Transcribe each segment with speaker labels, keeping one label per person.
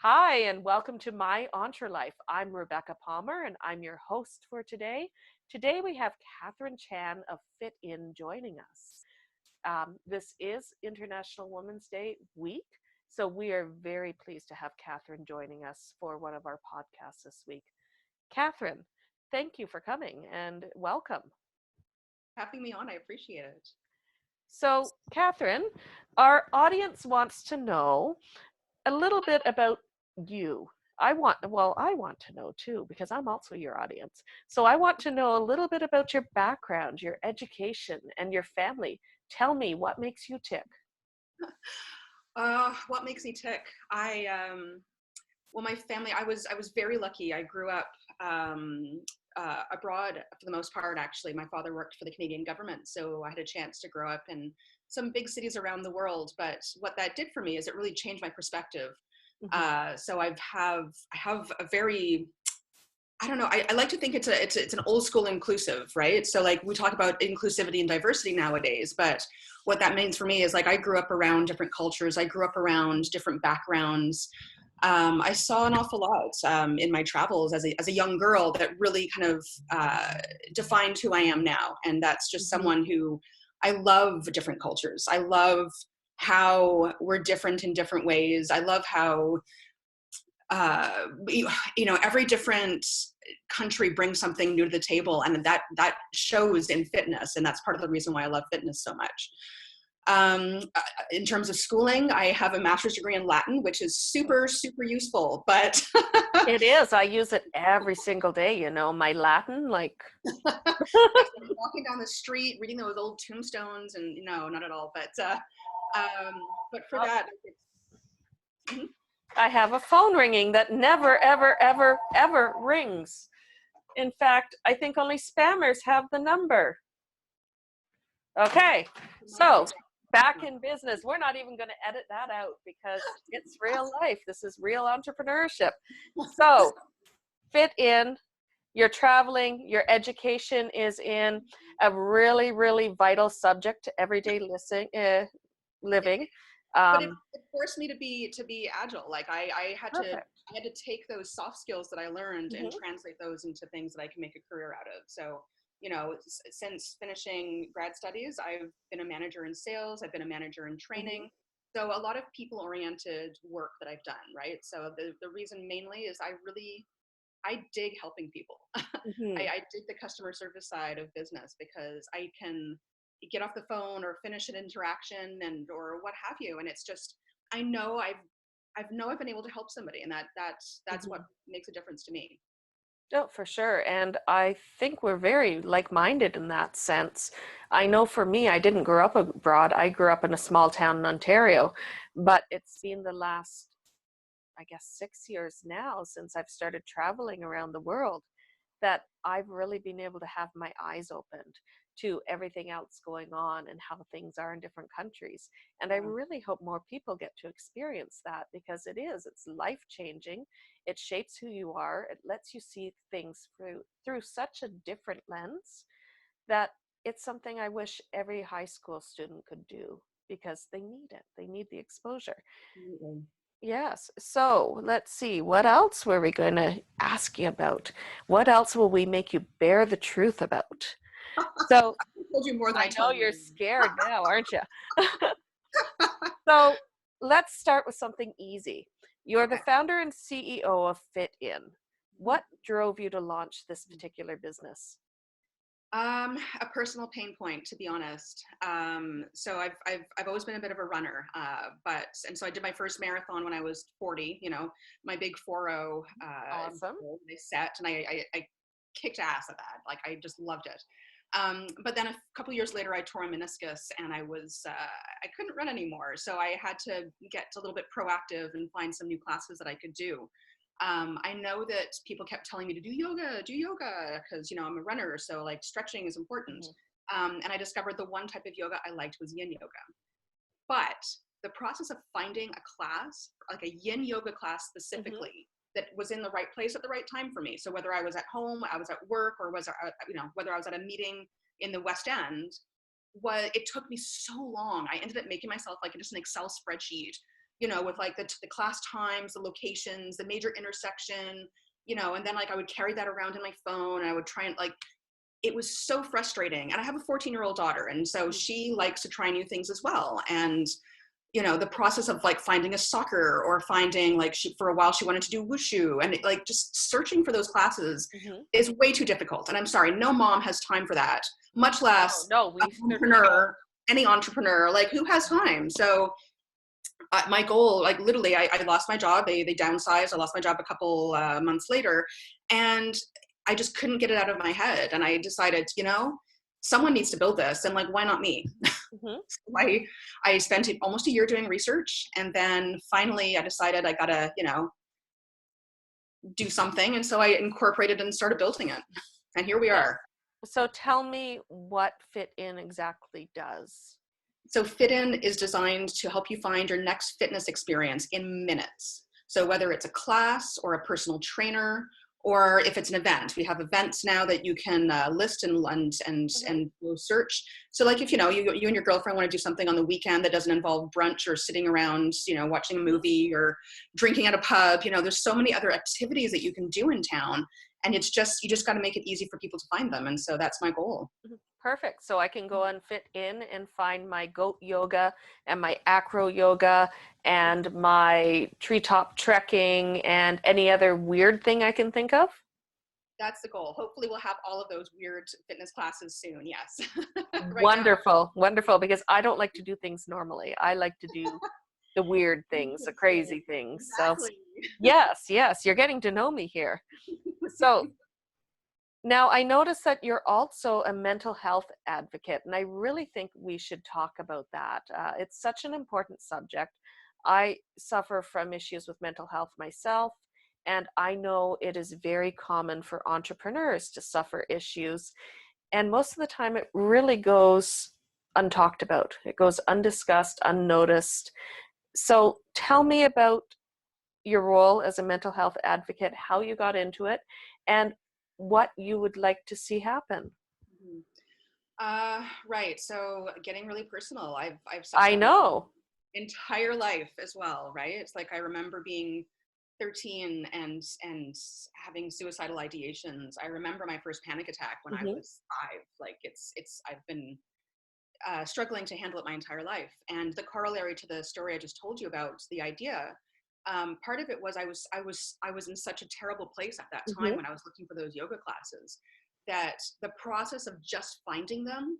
Speaker 1: Hi, and welcome to my EntreLife. I'm Rebecca Palmer, and I'm your host for today. Today we have Catherine Chan of Fitin joining us. This is International Women's Day week, so we are very pleased to have Catherine joining us for one of our podcasts this week. Catherine, thank you for coming and welcome.
Speaker 2: Having me on. I appreciate it.
Speaker 1: So, Catherine, our audience wants to know a little bit about you. I want to know too, because I'm also your audience. So I want to know a little bit about your background, your education, and your family. Tell me what makes you tick.
Speaker 2: What makes me tick? Well, my family. I was very lucky. I grew up abroad for the most part. Actually, my father worked for the Canadian government, so I had a chance to grow up in some big cities around the world. But what that did for me is it really changed my perspective.
Speaker 1: Mhm.
Speaker 2: So I have a very I don't know. I like to think it's an old school inclusive, right? So like we talk about inclusivity and diversity nowadays, but what that means for me is like I grew up around different cultures. I grew up around different backgrounds. I saw an awful lot in my travels as a young girl that really kind of defined who I am now, and that's just
Speaker 1: Mhm.
Speaker 2: someone who I love different cultures. I love how we're different in different ways. I love how every different country brings something new to the table, and that shows in fitness, and that's part of the reason why I love fitness so much. In terms of schooling, I have a master's degree in Latin, which is super useful, but
Speaker 1: It is. I use it every single day, my Latin, like.
Speaker 2: walking down the street reading those old tombstones, and no, not at all, but for
Speaker 1: Oh,
Speaker 2: that it's, mhm.
Speaker 1: I have a phone ringing that never, ever, ever, ever rings. In fact, I think only spammers have the number. Okay,
Speaker 2: Might be
Speaker 1: so back in business. We're not even going to edit that out because it's real life. This is real entrepreneurship. So, fit in, you're traveling, your education is in a really, really vital subject to everyday living.
Speaker 2: But
Speaker 1: Um,
Speaker 2: it forced me to be agile. Like
Speaker 1: Perfect.
Speaker 2: I had to take those soft skills that I learned and
Speaker 1: Hmm.
Speaker 2: translate those into things that I can make a career out of. So, since finishing grad studies, I've been a manager in sales, I've been a manager in
Speaker 1: Hmm.
Speaker 2: training. So a lot of people oriented work that I've done, right? So the reason mainly is I dig helping people.
Speaker 1: Hmm.
Speaker 2: I dig the customer service side of business because I can get off the phone or finish an interaction and or what have you, and it's just I know I've been able to help somebody, and that's what
Speaker 1: Hmm.
Speaker 2: makes a difference to me.
Speaker 1: Oh, for sure. And I think we're very like-minded in that sense. I know for me, I didn't grow up abroad. I grew up in a small town in Ontario, but it's been the last, I guess, 6 years now since I've started traveling around the world that I've really been able to have my eyes opened to everything else going on and how things are in different countries. And I
Speaker 2: Yeah.
Speaker 1: really hope more people get to experience that because it's life changing. It shapes who you are. It lets you see things through such a different lens that it's something I wish every high school student could do because they need it. They need the exposure.
Speaker 2: Absolutely.
Speaker 1: Yes. So let's see. What else were we going to ask you about? What else will we make you bear the truth about? So
Speaker 2: I told you more than I
Speaker 1: I know
Speaker 2: tell
Speaker 1: you're
Speaker 2: you.
Speaker 1: scared now, aren't you? So let's start with something easy. You're the
Speaker 2: Okay.
Speaker 1: founder and CEO of Fitin. What drove you to launch this particular business?
Speaker 2: A personal pain point, to be honest. So I've always been a bit of a runner, and so I did my first marathon when I was 40. My big 40
Speaker 1: Awesome.
Speaker 2: goal I set, and I kicked ass at that. Like I just loved it. But then a couple years later, I tore a meniscus, and I couldn't run anymore. So I had to get a little bit proactive and find some new classes that I could do. I know that people kept telling me to do yoga, because I'm a runner, so like stretching is important.
Speaker 1: Mhm.
Speaker 2: And I discovered the one type of yoga I liked was yin yoga. But the process of finding a class, like a yin yoga class
Speaker 1: Mhm.
Speaker 2: specifically, that was in the right place at the right time for me. So whether I was at home, I was at work, or whether I was at a meeting in the West End, it took me so long. I ended up making myself like just an Excel spreadsheet you know, with like the class times, the locations, the major intersection, you know, and then like I would carry that around in my phone and I would try and like, it was so frustrating. And I have a 14-year-old daughter. And so she likes to try new things as well. And, you know, the process of like finding a soccer or finding like for a while she wanted to do wushu and like just searching for those classes is way too difficult. And I'm sorry, no mom has time for that, much less
Speaker 1: No,
Speaker 2: an
Speaker 1: we certainly don't.
Speaker 2: entrepreneur, any entrepreneur, like who has time? So my goal, like literally, I lost my job. They downsized. I lost my job a couple months later, and I just couldn't get it out of my head. And I decided, you know, someone needs to build this, and like, why not me?
Speaker 1: Mm-hmm.
Speaker 2: So I spent almost a year doing research, and then finally I decided I gotta, you know, do something. And so I incorporated and started building it, and here we
Speaker 1: Yeah.
Speaker 2: are.
Speaker 1: So tell me what Fitin exactly does.
Speaker 2: So Fitin is designed to help you find your next fitness experience in minutes. So whether it's a class or a personal trainer, or if it's an event, we have events now that you can list and go search. So like if you know you and your girlfriend want to do something on the weekend that doesn't involve brunch or sitting around, you know, watching a movie or drinking at a pub, you know, there's so many other activities that you can do in town, and it's just you just got to make it easy for people to find them, and so that's my goal.
Speaker 1: Perfect. So I can go on Fitin and find my goat yoga and my acro yoga and my treetop trekking and any other weird thing I can think of.
Speaker 2: That's the goal. Hopefully we'll have all of those weird fitness classes soon. Yes. Right now.
Speaker 1: Wonderful, wonderful, because I don't like to do things normally. I like to do the weird things, the crazy things. So
Speaker 2: Exactly.
Speaker 1: yes, yes, you're getting to know me here. So now, I noticed that you're also a mental health advocate, and I really think we should talk about that. It's such an important subject. I suffer from issues with mental health myself, and I know it is very common for entrepreneurs to suffer issues. And most of the time, it really goes untalked about, it goes undiscussed, unnoticed. So, tell me about your role as a mental health advocate, how you got into it, and what you would like to see happen.
Speaker 2: Mhm. Right. So getting really personal. I've
Speaker 1: I
Speaker 2: suffered my
Speaker 1: know.
Speaker 2: entire life as well. Right. It's like I remember being 13 and having suicidal ideations. I remember my first panic attack when I
Speaker 1: Hmm.
Speaker 2: was 5. Like it's I've been struggling to handle it my entire life. And the corollary to the story I just told you about the idea, part of it was I was in such a terrible place at that time
Speaker 1: Hmm.
Speaker 2: when I was looking for those yoga classes that the process of just finding them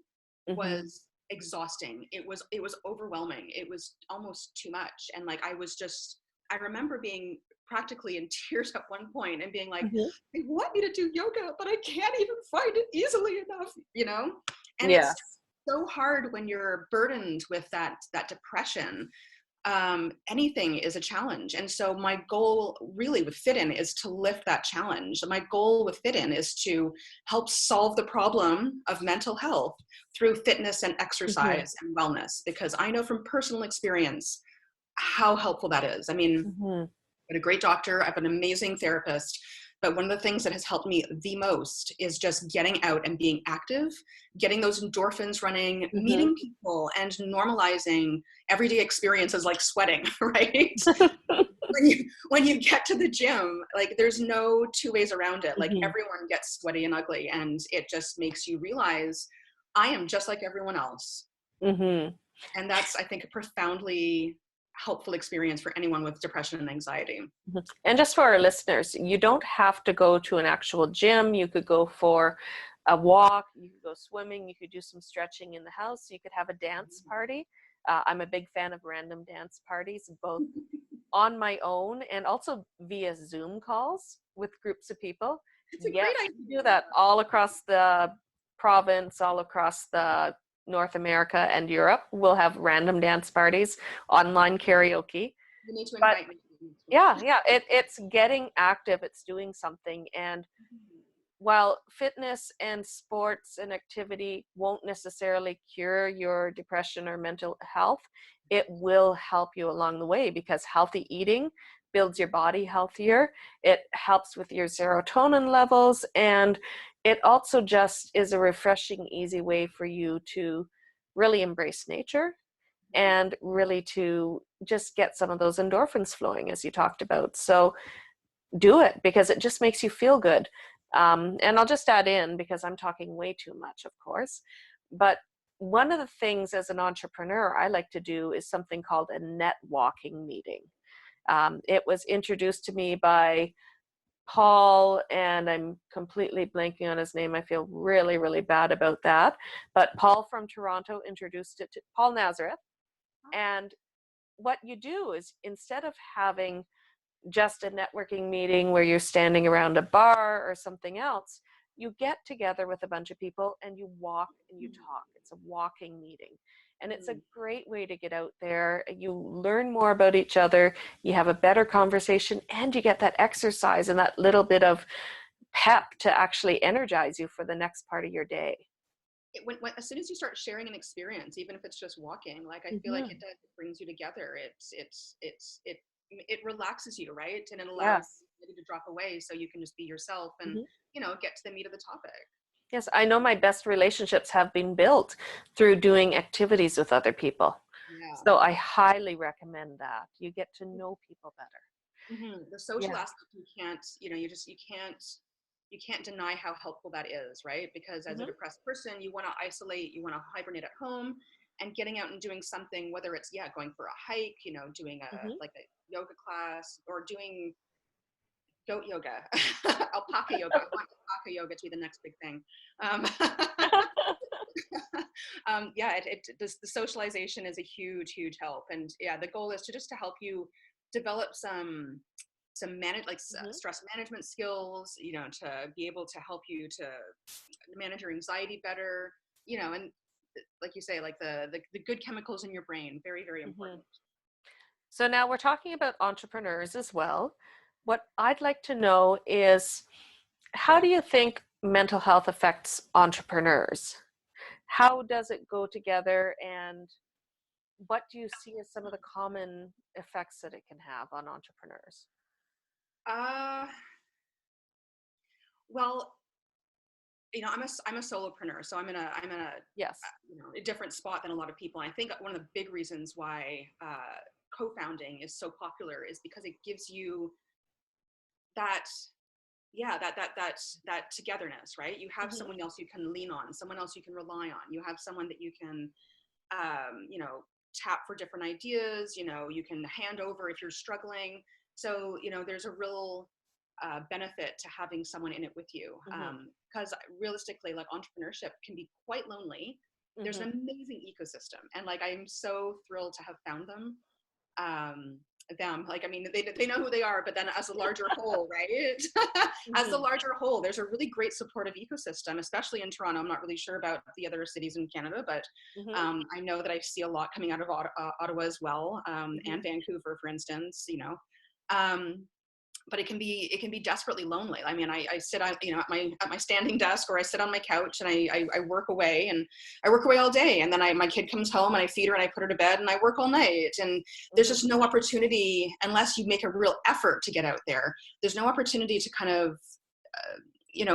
Speaker 1: Hmm.
Speaker 2: was exhausting. It was overwhelming. It was almost too much. And like I remember being practically in tears at one point and being like,
Speaker 1: Hmm.
Speaker 2: they want me to do yoga, but I can't even find it easily enough, you know? And it's
Speaker 1: Yes.
Speaker 2: so hard when you're burdened with that depression. Anything is a challenge, and so my goal really with Fitin is to lift that challenge. My goal with Fitin is to help solve the problem of mental health through fitness and
Speaker 1: Hmm.
Speaker 2: exercise and wellness, because I know from personal experience how helpful that is. I mean,
Speaker 1: Hmm.
Speaker 2: got a great doctor. I have an amazing therapist. But one of the things that has helped me the most is just getting out and being active, getting those endorphins running,
Speaker 1: Hmm.
Speaker 2: meeting people, and normalizing everyday experiences like sweating, right? When you get to the gym, like there's no two ways around it. Like
Speaker 1: Hmm.
Speaker 2: everyone gets sweaty and ugly, and it just makes you realize I am just like everyone else.
Speaker 1: Hmm.
Speaker 2: And that's, I think, a profoundly helpful experience for anyone with depression and anxiety.
Speaker 1: And just for our listeners, you don't have to go to an actual gym. You could go for a walk, you could go swimming, you could do some stretching in the house, you could have a dance party. I'm a big fan of random dance parties, both on my own and also via Zoom calls with groups of people.
Speaker 2: It's a great
Speaker 1: Yes, you can do
Speaker 2: idea.
Speaker 1: that all across the province, all across the North America and Europe. We'll have random dance parties, online karaoke.
Speaker 2: You need to
Speaker 1: But
Speaker 2: invite me to the next one.
Speaker 1: yeah, yeah, it's getting active, it's doing something. And while fitness and sports and activity won't necessarily cure your depression or mental health, it will help you along the way because healthy eating builds your body healthier. It helps with your serotonin levels, and it also just is a refreshing, easy way for you to really embrace nature and really to just get some of those endorphins flowing, as you talked about. So do it, because it just makes you feel good. And I'll just add in, because I'm talking way too much, of course, but one of the things as an entrepreneur I like to do is something called a net walking meeting. It was introduced to me by Paul, and I'm completely blanking on his name. I feel really, really bad about that. But Paul from Toronto introduced it to Paul Nazareth. And what you do is, instead of having just a networking meeting where you're standing around a bar or something else, you get together with a bunch of people and you walk and you talk. It's a walking meeting. And it's a great way to get out there. You learn more about each other, you have a better conversation, and you get that exercise and that little bit of pep to actually energize you for the next part of your day.
Speaker 2: As soon as you start sharing an experience, even if it's just walking, like I feel like
Speaker 1: Mm-hmm.
Speaker 2: it brings you together. It relaxes you, right? And it allows
Speaker 1: Yes.
Speaker 2: you to drop away so you can just be yourself and,
Speaker 1: Mm-hmm.
Speaker 2: get to the meat of the topic.
Speaker 1: Yes, I know my best relationships have been built through doing activities with other people.
Speaker 2: Yeah.
Speaker 1: So I highly recommend that. You get to know people better.
Speaker 2: The social
Speaker 1: Yeah.
Speaker 2: aspect, you can't, you can't deny how helpful that is, right? Because as a
Speaker 1: Mm-hmm.
Speaker 2: depressed person, you want to isolate, you want to hibernate at home, and getting out and doing something, whether it's, yeah, going for a hike, doing
Speaker 1: Mm-hmm.
Speaker 2: like a yoga class, or doing goat yoga, alpaca yoga. I want alpaca yoga to be the next big thing. Um, yeah, the socialization is a huge, huge help. And yeah, the goal is to just to help you develop
Speaker 1: Mm-hmm.
Speaker 2: stress management skills, to be able to help you to manage your anxiety better, and like you say, like the good chemicals in your brain, very, very
Speaker 1: Mm-hmm.
Speaker 2: important.
Speaker 1: So now we're talking about entrepreneurs as well. What I'd like to know is, how do you think mental health affects entrepreneurs? How does it go together, and what do you see as some of the common effects that it can have on entrepreneurs?
Speaker 2: Uh, well, I'm a solopreneur, so I'm in a
Speaker 1: Yes.
Speaker 2: a different spot than a lot of people. And I think one of the big reasons why co-founding is so popular is because it gives you that, yeah, that togetherness, right? You have
Speaker 1: Mm-hmm.
Speaker 2: someone else you can lean on, someone else you can rely on. You have someone that you can tap for different ideas. You can hand over if you're struggling. So there's a real benefit to having someone in it with you,
Speaker 1: Mm-hmm.
Speaker 2: because realistically, like, entrepreneurship can be quite lonely. There's
Speaker 1: Mm-hmm.
Speaker 2: an amazing ecosystem, and like, I'm so thrilled to have found them. um like, I mean, they know who they are, but then as a larger whole, right? As the
Speaker 1: Mm-hmm.
Speaker 2: larger whole, there's a really great supportive ecosystem, especially in Toronto. I'm not really sure about the other cities in Canada, but
Speaker 1: Mm-hmm.
Speaker 2: I know that I see a lot coming out of Ottawa as well,
Speaker 1: Mm-hmm.
Speaker 2: and Vancouver, for instance. But it can be desperately lonely. I mean, I sit on, at my standing desk, or I sit on my couch, and I work away, and I work away all day, and then my kid comes home, and I feed her, and I put her to bed, and I work all night. And there's
Speaker 1: Mm-hmm.
Speaker 2: just no opportunity, unless you make a real effort to get out there. There's no opportunity to kind of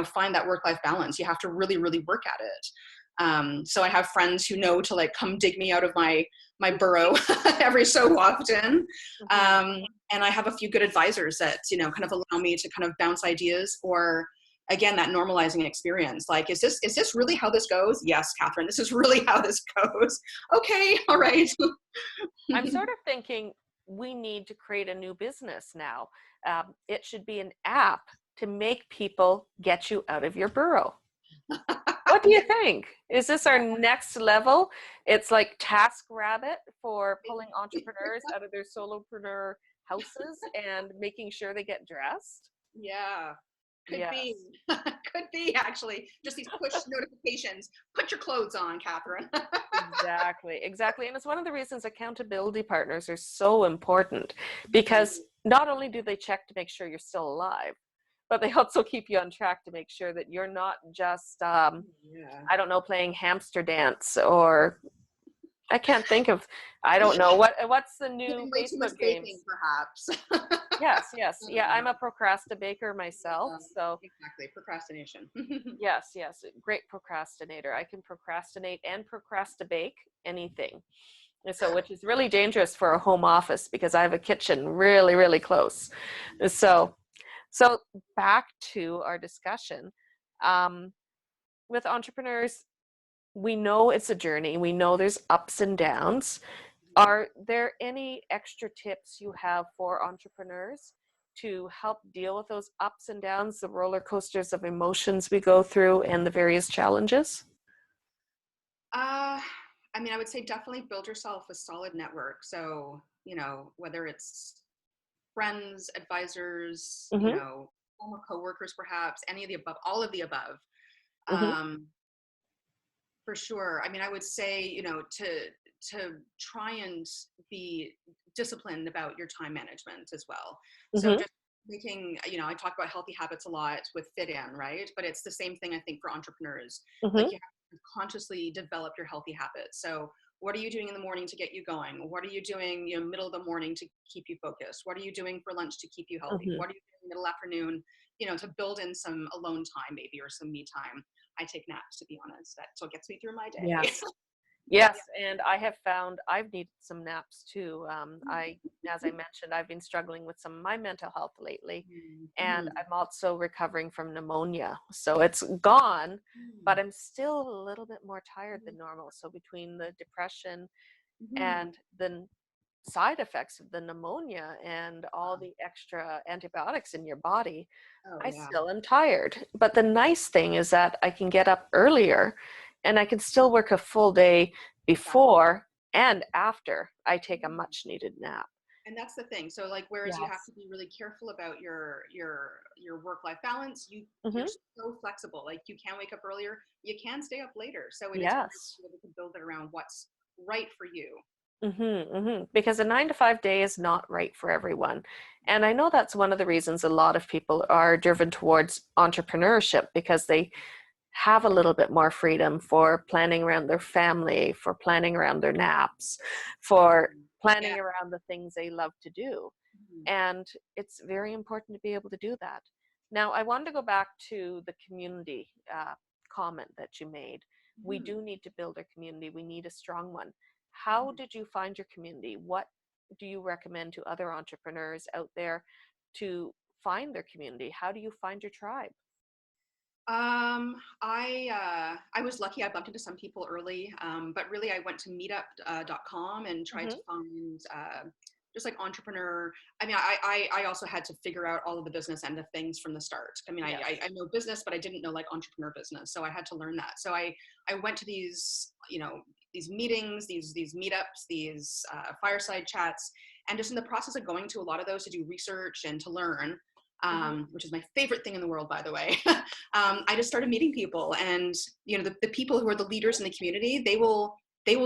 Speaker 2: find that work-life balance. You have to really, really work at it. So I have friends who know to, like, come dig me out of my burrow every so often.
Speaker 1: Mm-hmm.
Speaker 2: And I have a few good advisors that, kind of allow me to kind of bounce ideas, or again, that normalizing experience. Like, is this really how this goes? Yes, Catherine, this is really how this goes. Okay. All right.
Speaker 1: I'm sort of thinking we need to create a new business now. It should be an app to make people get you out of your burrow. What do you
Speaker 2: Yeah.
Speaker 1: think? Is this our next level? It's like TaskRabbit for pulling entrepreneurs out of their solopreneur houses and making sure they get dressed.
Speaker 2: Yeah. Could be.
Speaker 1: Yes,
Speaker 2: Could be, actually. Just these push notifications. Put your clothes on, Catherine.
Speaker 1: exactly, exactly. And it's one of the reasons accountability partners are so important, because not only do they check to make sure you're still alive, but they also keep you on track to make sure that you're not just,
Speaker 2: Yeah.
Speaker 1: I don't know, playing hamster dance, or I can't think of, I don't know, what's the new
Speaker 2: Doing way too much
Speaker 1: Facebook
Speaker 2: baking,
Speaker 1: games?
Speaker 2: perhaps.
Speaker 1: Yes, yes. Yeah, I'm a procrastinator myself.
Speaker 2: Yeah,
Speaker 1: So
Speaker 2: exactly. Procrastination.
Speaker 1: yes, yes, great procrastinator. I can procrastinate and procrastinate anything. So, which is really dangerous for a home office because I have a kitchen really, really close. So, so back to our discussion. Um, with entrepreneurs, we know it's a journey. We know there's ups and downs. Are there any extra tips you have for entrepreneurs to help deal with those ups and downs, the roller coasters of emotions we go through, and the various challenges?
Speaker 2: Uh, I mean, I would say definitely build yourself a solid network. So, whether it's friends, advisors,
Speaker 1: Mm-hmm.
Speaker 2: former coworkers, perhaps any of the above, all of the above.
Speaker 1: Mm-hmm.
Speaker 2: Um, for sure. I mean, I would say, to try and be disciplined about your time management as well. So
Speaker 1: Mm-hmm.
Speaker 2: just making, I talk about healthy habits a lot with Fitin, right? But it's the same thing I think for entrepreneurs. Like
Speaker 1: Mm-hmm.
Speaker 2: you have to consciously develop your healthy habits. So what are you doing in the morning to get you going? What are you doing, middle of the morning to keep you focused? What are you doing for lunch to keep you healthy?
Speaker 1: Mm-hmm.
Speaker 2: What are you doing middle afternoon, to build in some alone time maybe, or some me time. I take naps, to be honest. That's what gets me through my day.
Speaker 1: Yes.
Speaker 2: Yeah.
Speaker 1: Yes, and I have found I've needed some naps too. As I mentioned, I've been struggling with some of my mental health lately, and
Speaker 2: Mm-hmm.
Speaker 1: I'm also recovering from pneumonia. So it's gone, but
Speaker 2: Mm-hmm.
Speaker 1: I'm still a little bit more tired than normal. So between the depression
Speaker 2: Mm-hmm.
Speaker 1: and the side effects of the pneumonia and all the extra antibiotics in your body,
Speaker 2: Oh
Speaker 1: I
Speaker 2: yeah,
Speaker 1: still am tired. But the nice thing is that I can get up earlier and I can still work a full day
Speaker 2: exactly.
Speaker 1: before and after I take a
Speaker 2: Mhm.
Speaker 1: much needed nap.
Speaker 2: And that's the thing. So like, whereas you have
Speaker 1: Yes.
Speaker 2: to be really careful about your work life balance, you're
Speaker 1: Hmm.
Speaker 2: so flexible. Like you can wake up earlier, you can stay up later. So it is great
Speaker 1: Yes.
Speaker 2: to be able to build it around what's right for you.
Speaker 1: Because a 9 to 5 day is not right for everyone. And I know that's one of the reasons a lot of people are driven towards entrepreneurship because they have a little bit more freedom for planning around their family, for planning around their naps, for
Speaker 2: Mhm. Yeah.
Speaker 1: planning around the things they love to do.
Speaker 2: Mhm.
Speaker 1: And it's very important to be able to do that. Now, I wanted to go back to the community comment that you made. We
Speaker 2: Mhm.
Speaker 1: do need to build our community. We need a strong one. How
Speaker 2: Mhm.
Speaker 1: did you find your community? What do you recommend to other entrepreneurs out there to find their community? How do you find your tribe?
Speaker 2: I was lucky. I bumped into some people early, but really I went to meetup.com and tried to
Speaker 1: Mm-hmm.
Speaker 2: find just like entrepreneur. I mean, I also had to figure out all of the business end of things from the start. I mean,
Speaker 1: Yes.
Speaker 2: I know business, but I didn't know like entrepreneur business, so I had to learn that. So I went to these these meetings, these meetups, these fireside chats, and just in the process of going to a lot of those to do research and to learn.
Speaker 1: Mm-hmm.
Speaker 2: Which is my favorite thing in the world, by the way. I just started meeting people, and the people who are the leaders in the community, they will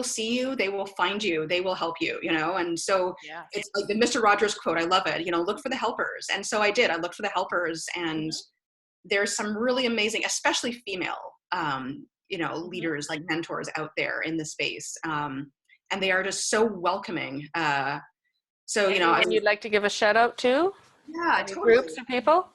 Speaker 2: see you, they will find you, they will help you, and so
Speaker 1: Yes.
Speaker 2: it's like the Mr. Rogers quote. I love it. Look for the helpers, and so I did. I looked for the helpers, and
Speaker 1: Mm-hmm.
Speaker 2: there's some really amazing, especially female,
Speaker 1: Mm-hmm.
Speaker 2: leaders like mentors out there in the space, and they are just so welcoming. So I
Speaker 1: Anyone
Speaker 2: was
Speaker 1: you'd like to give a shout out to?
Speaker 2: yeah,
Speaker 1: Any
Speaker 2: totally.
Speaker 1: groups or people?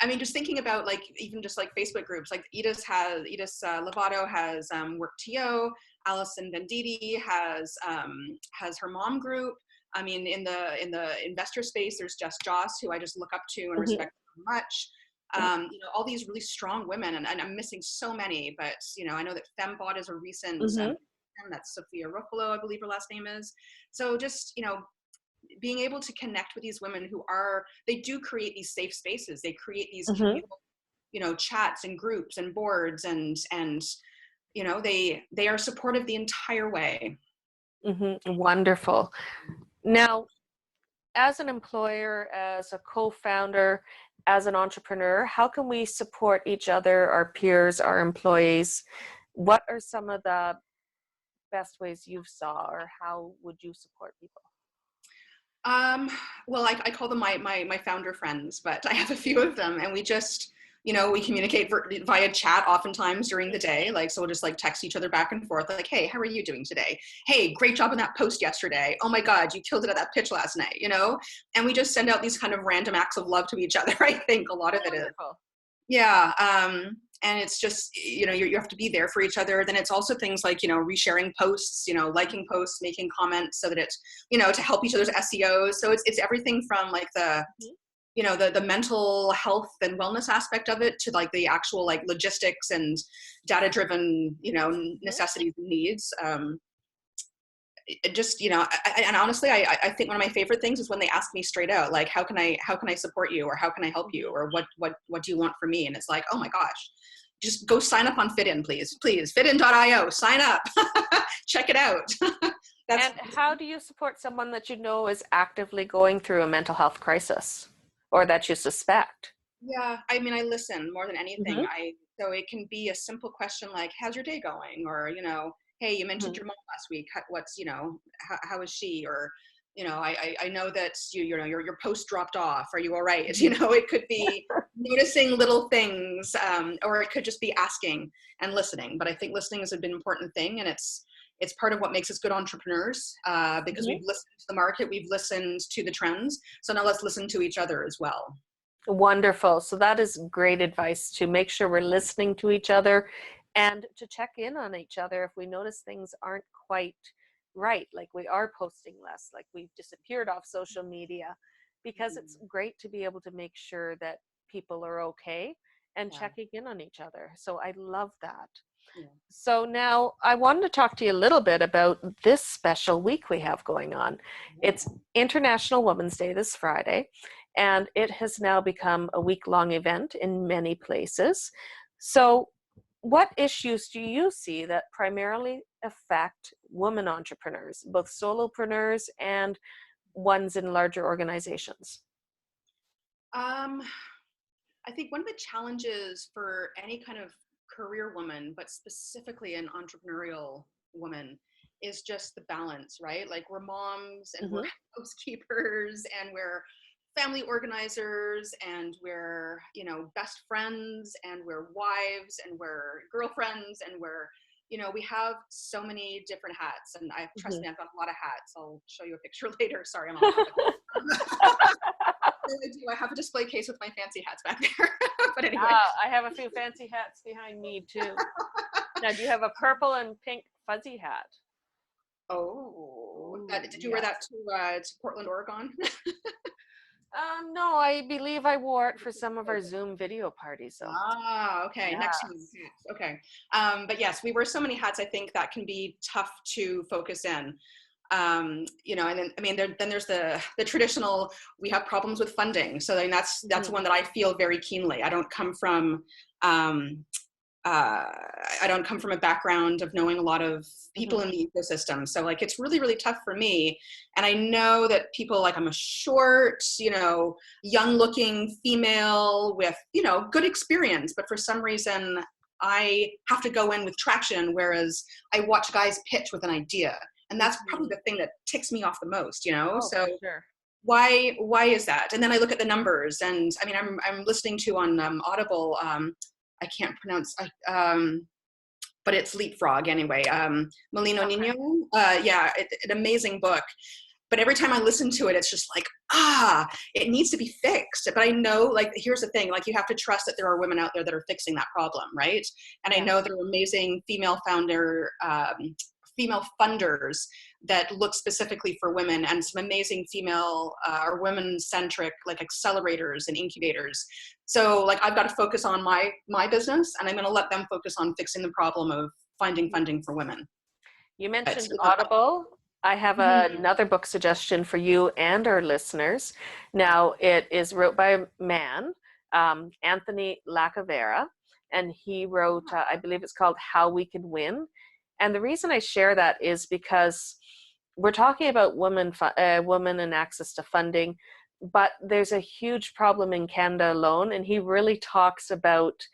Speaker 2: I mean, just thinking about like even just like Facebook groups, like Edith Lovato has WorkTO, Allison Venditti has her mom group. I mean, in the investor space, there's Jess Joss, who I just look up to and
Speaker 1: Mm-hmm.
Speaker 2: respect so much. All these really strong women, and I'm missing so many, but I know that FemBot is a recent.
Speaker 1: Mm-hmm.
Speaker 2: That's Sophia Ruffalo, I believe her last name is. So just being able to connect with these women who they do create these safe spaces. They create these
Speaker 1: Mm-hmm.
Speaker 2: communal chats and groups and boards, and they are supportive the entire way.
Speaker 1: Mm-hmm. Wonderful. Now, as an employer, as a co-founder, as an entrepreneur, how can we support each other, our peers, our employees? What are some of the best ways you saw, or how would you support people?
Speaker 2: Um, well, I call them my founder friends, but I have a few of them, and we just, we communicate via chat oftentimes during the day. Like, so we'll just like text each other back and forth, like, hey, how are you doing today? Hey, great job on that post yesterday. Oh my God, you killed it at that pitch last night, And we just send out these kind of random acts of love to each other. I think a lot of it is.
Speaker 1: Wonderful.
Speaker 2: Yeah. And it's just, you have to be there for each other. Then it's also things like, resharing posts, liking posts, making comments so that it's, to help each other's SEOs. So it's everything from like the mental health and wellness aspect of it to like the actual like logistics and data driven,
Speaker 1: Mhm.
Speaker 2: necessities and needs. It just, and honestly, I think one of my favorite things is when they ask me straight out, like, how can I support you, or how can I help you,
Speaker 1: Mhm.
Speaker 2: or what do you want from me? And it's like, oh my gosh, just go sign up on Fitin, please, fitin.io, sign up, check it out. That's
Speaker 1: And how do you support someone that you know is actively going through a mental health crisis or that you suspect?
Speaker 2: Yeah, I mean, I listen more than anything.
Speaker 1: Mhm.
Speaker 2: So it can be a simple question like, "How's your day going?" Or, "Hey, you mentioned
Speaker 1: Mhm.
Speaker 2: your mom last week. What's, how is she?" Or, I know that your post dropped off. Are you all right?
Speaker 1: Mhm.
Speaker 2: It could be noticing little things, or it could just be asking and listening. But I think listening has been an important thing, and it's part of what makes us good entrepreneurs, because we've
Speaker 1: Mhm.
Speaker 2: listened to the market, we've listened to the trends. So now let's listen to each other as well.
Speaker 1: Wonderful. So that is great advice to make sure we're listening to each other and to check in on each other if we notice things aren't quite right, like we are posting less, like we've disappeared off social media, because it's
Speaker 2: Mhm.
Speaker 1: great to be able to make sure that people are okay and
Speaker 2: Yeah.
Speaker 1: checking in on each other. So I love that.
Speaker 2: Yeah.
Speaker 1: So now I wanted to talk to you a little bit about this special week we have going on. It's
Speaker 2: Yeah.
Speaker 1: International Women's Day this Friday, and it has now become a week-long event in many places. So what issues do you see that primarily affect women entrepreneurs, both solopreneurs and ones in larger organizations?
Speaker 2: Um, I think one of the challenges for any kind of career woman, but specifically an entrepreneurial woman, is just the balance, right? Like we're moms and we're
Speaker 1: Hmm.
Speaker 2: housekeepers and we're family organizers and we're, best friends and we're wives and we're girlfriends and we have so many different hats. And trust
Speaker 1: Hmm.
Speaker 2: me, I've got a lot of hats. I'll show you a picture later. Sorry, I'm off topic. I do. I have a display case with my fancy hats back there. But anyway.
Speaker 1: Ah, I have a few fancy hats behind me too. Now, do you have a purple and pink fuzzy hat?
Speaker 2: Oh,
Speaker 1: Oh,
Speaker 2: did you wear that
Speaker 1: yes.
Speaker 2: to Portland, Oregon?
Speaker 1: No, I believe I wore it for some of our Zoom video parties, though.
Speaker 2: Ah, okay. Next time.
Speaker 1: Yes.
Speaker 2: Yes. Okay. But yes, we wear so many hats. I think that can be tough to focus in. And then I mean, then there's the traditional. We have problems with funding, so then that's
Speaker 1: Mhm.
Speaker 2: one that I feel very keenly. Um, uh, I don't come from a background of knowing a lot of people
Speaker 1: Mhm.
Speaker 2: in the ecosystem. So like it's really, really tough for me. And I know that people like I'm a short, young looking female with, good experience, but for some reason I have to go in with traction, whereas I watch guys pitch with an idea. And that's probably
Speaker 1: Mhm.
Speaker 2: the thing that ticks me off the most,
Speaker 1: Oh, for
Speaker 2: So
Speaker 1: sure.
Speaker 2: why is that? And then I look at the numbers, and I mean I'm listening to on Audible. I can't pronounce, but it's Leapfrog anyway. Molino
Speaker 1: Okay.
Speaker 2: Nino. Yeah, an amazing book. But every time I listen to it, it's just like, it needs to be fixed. But I know, like, here's the thing, like, you have to trust that there are women out there that are fixing that problem, right? And I
Speaker 1: Yeah.
Speaker 2: know there are amazing female funders that look specifically for women, and some amazing female or women centric like accelerators and incubators. So like I've got to focus on my business, and I'm going to let them focus on fixing the problem of finding
Speaker 1: Mhm.
Speaker 2: funding for women.
Speaker 1: You
Speaker 2: But
Speaker 1: mentioned Audible. I have
Speaker 2: Mhm.
Speaker 1: another book suggestion for you and our listeners. Now, it is wrote by a man, Anthony Lacavera, and he wrote, I believe it's called How We Can Win. And the reason I share that is because we're talking about women and access to funding, but there's a huge problem in Canada alone, and he really talks about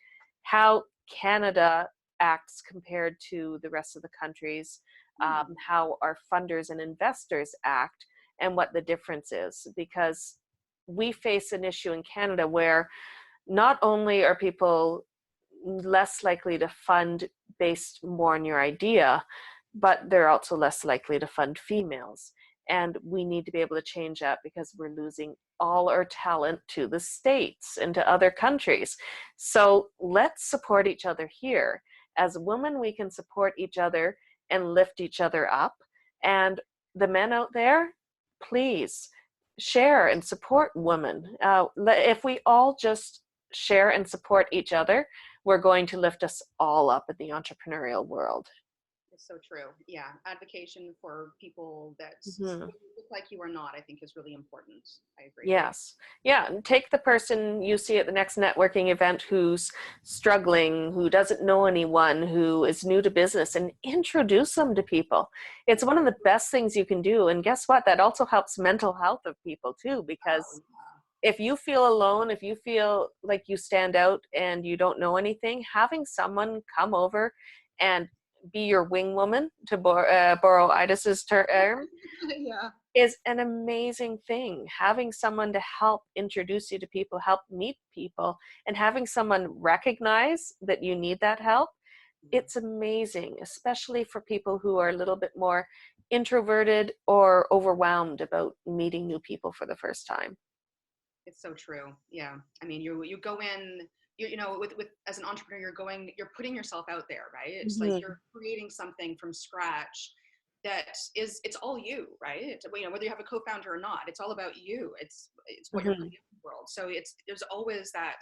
Speaker 1: how Canada acts compared to the rest of the countries, how our funders and investors act, and what the difference is. Because we face an issue in Canada where not only are people less likely to fund based more on your idea, but they're also less likely to fund females. And we need to be able to change that because we're losing all our talent to the States and to other countries. So let's support each other here. As women, we can support each other and lift each other up. And the men out there, please share and support women. If we all just share and support each other, we're going to lift us all up in the entrepreneurial world.
Speaker 2: It's so true. Yeah. Advocation for people that
Speaker 1: Mhm.
Speaker 2: look like you or not, I think is really important. I agree.
Speaker 1: Yes. Yeah. And take the person you see at the next networking event who's struggling, who doesn't know anyone, who is new to business, and introduce them to people. It's one of the best things you can do. And guess what? That also helps mental health of people too,
Speaker 2: Oh,
Speaker 1: because if you feel alone, if you feel like you stand out and you don't know anything, having someone come over and be your wing woman, to borrow Idas's term,
Speaker 2: yeah.
Speaker 1: is an amazing thing. Having someone to help introduce you to people, help meet people, and having someone recognize that you need that help, it's amazing, especially for people who are a little bit more introverted or overwhelmed about meeting new people for the first time.
Speaker 2: It's so true. Yeah. I mean, you go in, you know, with as an entrepreneur, you're putting yourself out there, right? It's like
Speaker 1: Mhm.
Speaker 2: you're creating something from scratch that it's all you, right? You know, whether you have a co-founder or not, it's all about you. It's what you're
Speaker 1: Mhm.
Speaker 2: putting in the world. So there's always that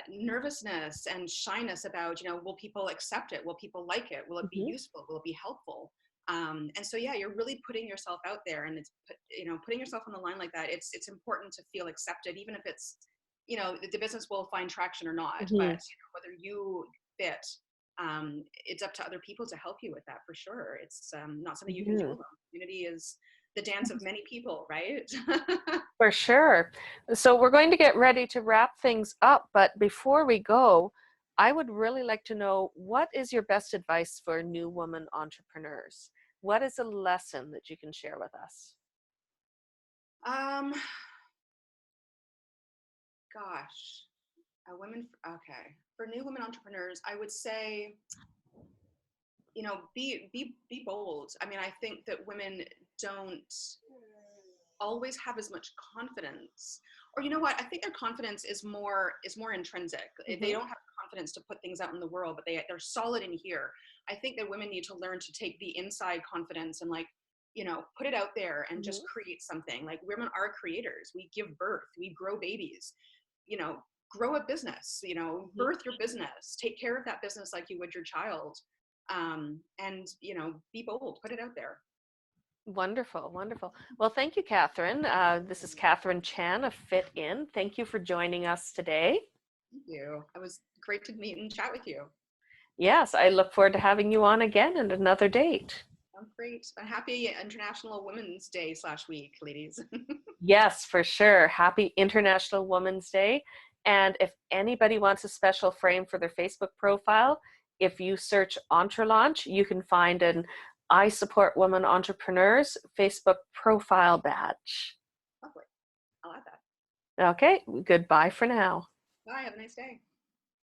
Speaker 2: nervousness and shyness about, you know, will people accept it? Will people like it? Will it be
Speaker 1: Mhm.
Speaker 2: useful? Will it be helpful? And so, yeah, you're really putting yourself out there, and you know, putting yourself on the line like that. It's important to feel accepted, even if it's, you know, the business will find traction or not, but
Speaker 1: Mhm.
Speaker 2: you know, whether you fit, it's up to other people to help you with that for sure. It's not something you can do
Speaker 1: Mhm.
Speaker 2: alone. Community is the dance of many people, right?
Speaker 1: For sure. So we're going to get ready to wrap things up, but before we go, I would really like to know, what is your best advice for new women entrepreneurs? What is a lesson that you can share with us?
Speaker 2: um, Gosh, okay. For new women entrepreneurs, I would say, you know, be bold. I mean, I think that women don't always have as much confidence. Or you know what? I think their confidence is more intrinsic. They
Speaker 1: Mhm.
Speaker 2: don't have confidence to put things out in the world, but they're solid in here. I think that women need to learn to take the inside confidence and, like, you know, put it out there and just
Speaker 1: Mhm.
Speaker 2: create something. Like, women are creators. We give birth, we grow babies, you know, grow a business, you know,
Speaker 1: Mhm.
Speaker 2: birth your business, take care of that business like you would your child. And you know, be bold, put it out there.
Speaker 1: Wonderful, wonderful. Well, thank you, Catherine. This is Catherine Chan of Fitin. Thank you for joining us today.
Speaker 2: Thank you. It was great to meet and chat with you.
Speaker 1: Yes, I look forward to having you on again at another date.
Speaker 2: Sounds great. A happy International Women's Day / week, ladies.
Speaker 1: Yes, for sure. Happy International Women's Day. And if anybody wants a special frame for their Facebook profile, if you search EntreLaunch, you can find an I Support Women Entrepreneurs Facebook profile badge.
Speaker 2: Lovely. I'll add that.
Speaker 1: Okay, goodbye for now.
Speaker 2: Bye. Have a nice day.